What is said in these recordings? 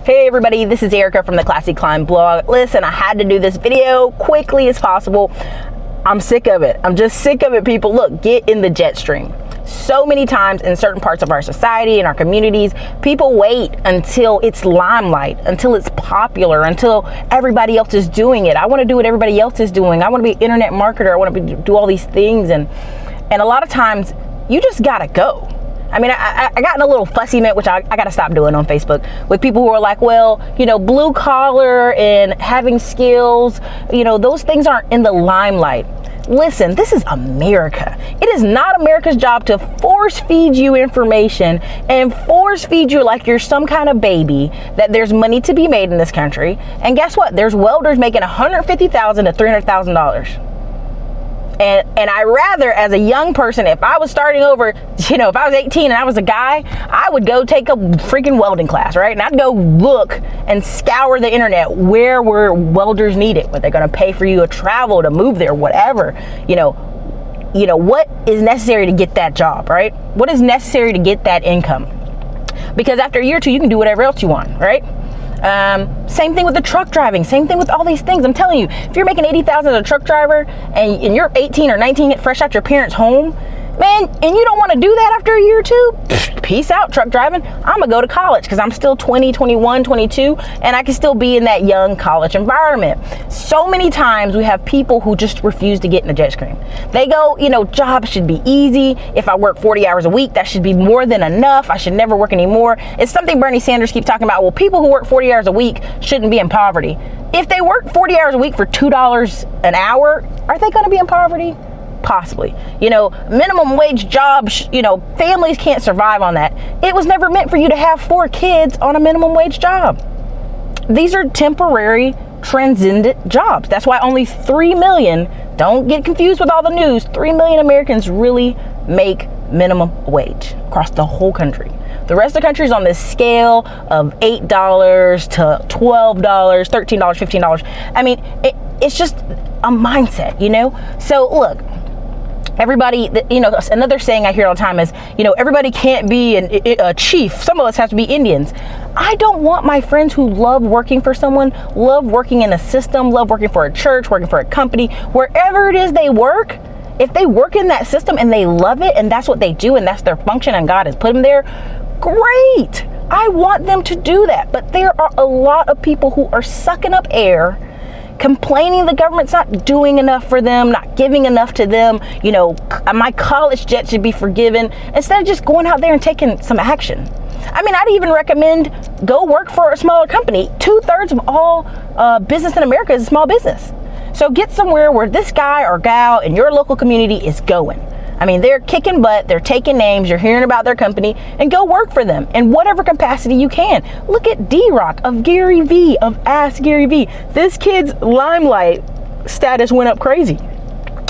Hey everybody, this is Erica from the Classy Climb blog. Listen, I had to do this video quickly as possible. I'm sick of it. I'm just sick of it, people. Look, get in the jet stream. So many times in certain parts of our society and our communities, people wait until it's limelight, until it's popular, until everybody else is doing it. I want to do what everybody else is doing. I want to be an internet marketer. I want to do all these things. And a lot of times you just got to go. I mean, I got in a little fussy mint, which I got to stop doing on Facebook, with people who are like, well, you know, blue collar and having skills, you know, those things aren't in the limelight. Listen, this is America. It is not America's job to force feed you information and force feed you like you're some kind of baby that there's money to be made in this country. And guess what? There's welders making $150,000 to $300,000. And I rather, as a young person, if I was starting over, you know, if I was 18 and I was a guy, I would go take a freaking welding class, right? And I'd go look and scour the internet. Where were welders needed? Were they going to pay for you to travel, to move there, whatever? You know, what is necessary to get that job, right? What is necessary to get that income? Because after a year or two, you can do whatever else you want, right? Same thing with the truck driving, same thing with all these things. I'm telling you, if you're making $80,000 as a truck driver and you're 18 or 19, fresh out your parents' home, man, and you don't want to do that after a year or two, peace out, truck driving. I'm gonna go to college because I'm still 20, 21, 22, and I can still be in that young college environment. So many times we have people who just refuse to get in the jet stream. They go, you know, jobs should be easy. If I work 40 hours a week, that should be more than enough. I should never work anymore. It's something Bernie Sanders keeps talking about. Well, people who work 40 hours a week shouldn't be in poverty. If they work 40 hours a week for $2 an hour, are they gonna be in poverty? Possibly. You know, minimum wage jobs, you know, families can't survive on that. It was never meant for you to have 4 kids on a minimum wage job. These are temporary, transcendent jobs. That's why only 3 million, don't get confused with all the news, 3 million Americans really make minimum wage across the whole country. The rest of the country is on this scale of $8 to $12, $13, $15. I mean, it's just a mindset, you know? So look, everybody, you know, another saying I hear all the time is, you know, everybody can't be a chief. Some of us have to be Indians. I don't want my friends who love working for someone, love working in a system, love working for a church, working for a company, wherever it is they work. If they work in that system and they love it and that's what they do and that's their function and God has put them there, great. I want them to do that. But there are a lot of people who are sucking up air, complaining the government's not doing enough for them, not giving enough to them. You know, my college debt should be forgiven, instead of just going out there and taking some action. I mean, I'd even recommend go work for a smaller company. 2/3 of all business in America is a small business. So get somewhere where this guy or gal in your local community is going. I mean, they're kicking butt, they're taking names, you're hearing about their company, and go work for them in whatever capacity you can. Look at D-Rock, of Gary Vee, of Ask Gary Vee. This kid's limelight status went up crazy.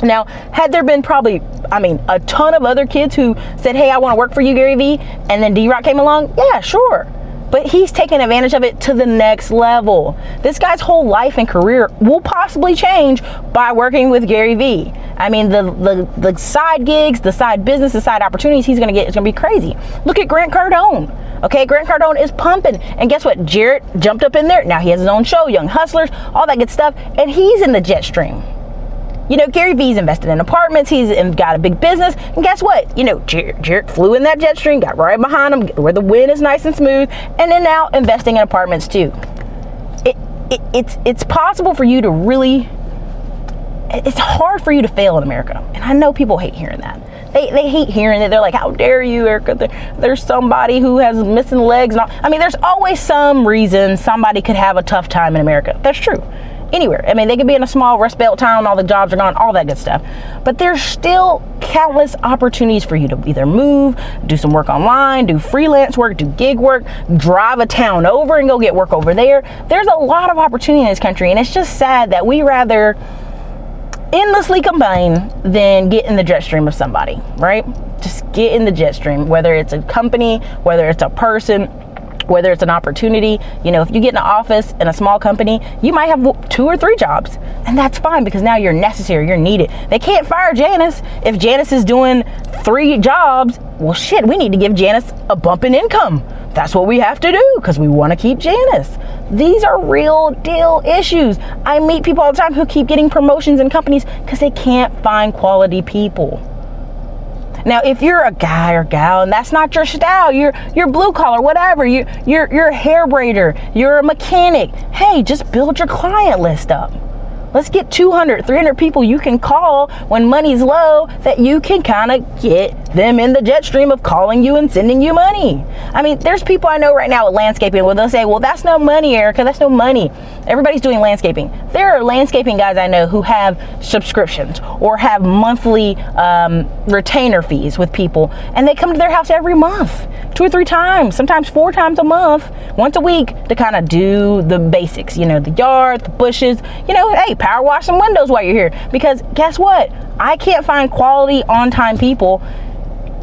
Now, had there been probably, I mean, a ton of other kids who said, hey, I want to work for you, Gary Vee, and then D-Rock came along, yeah, sure. But he's taking advantage of it to the next level. This guy's whole life and career will possibly change by working with Gary Vee. I mean, the side gigs, the side business, the side opportunities he's gonna get is gonna be crazy. Look at Grant Cardone. Okay, Grant Cardone is pumping. And guess what? Jarrett jumped up in there. Now he has his own show, Young Hustlers, all that good stuff. And he's in the jet stream. You know, Gary Vee's invested in apartments. He's got a big business. And guess what? You know, Jarrett flew in that jet stream, got right behind him where the wind is nice and smooth, and then now investing in apartments too. It's possible for you to really, it's hard for you to fail in America. And I know people hate hearing that. They hate hearing it. They're like, how dare you, Erica? There's somebody who has missing legs. And all. I mean, there's always some reason somebody could have a tough time in America. That's true. Anywhere. I mean, they could be in a small Rust Belt town, all the jobs are gone, all that good stuff. But there's still countless opportunities for you to either move, do some work online, do freelance work, do gig work, drive a town over and go get work over there. There's a lot of opportunity in this country, and it's just sad that we rather endlessly complain than get in the jet stream of somebody, right? Just get in the jet stream, whether it's a company, whether it's a person, Whether it's an opportunity, you know, if you get in an office in a small company, you might have 2 or 3 jobs, and that's fine because now you're necessary, you're needed. They can't fire Janice if Janice is doing 3 jobs. Well, shit, we need to give Janice a bump in income. That's what we have to do because we want to keep Janice. These are real deal issues. I meet people all the time who keep getting promotions in companies because they can't find quality people. Now, if you're a guy or gal and that's not your style, you're blue collar, whatever, you're a hair braider, you're a mechanic, hey, just build your client list up. Let's get 200, 300 people you can call when money's low that you can kind of get them in the jet stream of calling you and sending you money. I mean, there's people I know right now with landscaping where they'll say, well, that's no money, Erica, that's no money. Everybody's doing landscaping. There are landscaping guys I know who have subscriptions or have monthly retainer fees with people, and they come to their house every month, 2 or 3 times, sometimes 4 times a month, once a week to kind of do the basics, you know, the yard, the bushes, you know, hey, power wash some windows while you're here. Because guess what? I can't find quality on-time people.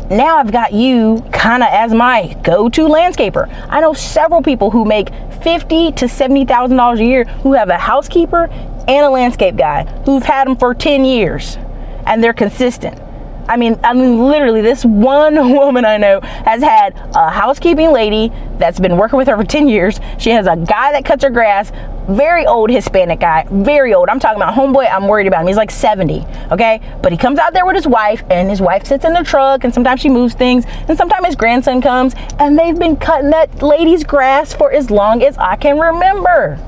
Now I've got you kind of as my go-to landscaper. I know several people who make $50,000 to $70,000 a year who have a housekeeper and a landscape guy who've had them for 10 years and they're consistent. I mean, literally, this one woman I know has had a housekeeping lady that's been working with her for 10 years. She has a guy that cuts her grass, very old Hispanic guy, very old. I'm talking about homeboy, I'm worried about him. He's like 70, okay? But he comes out there with his wife, and his wife sits in the truck, and sometimes she moves things, and sometimes his grandson comes, and they've been cutting that lady's grass for as long as I can remember.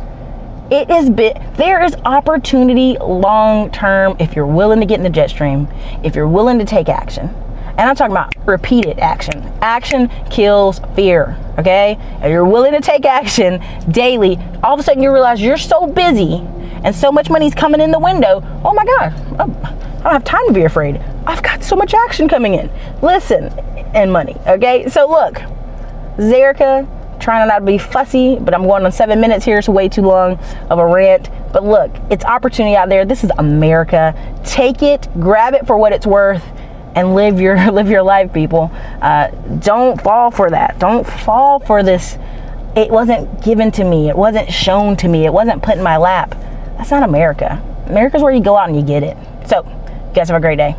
There is opportunity long term if you're willing to get in the jet stream, if you're willing to take action. And I'm talking about repeated action. Action kills fear, okay? If you're willing to take action daily, all of a sudden you realize you're so busy and so much money's coming in the window. Oh my God, I don't have time to be afraid. I've got so much action coming in. Listen, and money, okay? So look, Zerica, trying not to be fussy, but I'm going on 7 minutes here. It's way too long of a rant. But look, it's opportunity out there. This is America. Take it, grab it for what it's worth, and live your life, people. Don't fall for that. Don't fall for this. It wasn't given to me. It wasn't shown to me. It wasn't put in my lap. That's not America. America's where you go out and you get it. So, you guys have a great day.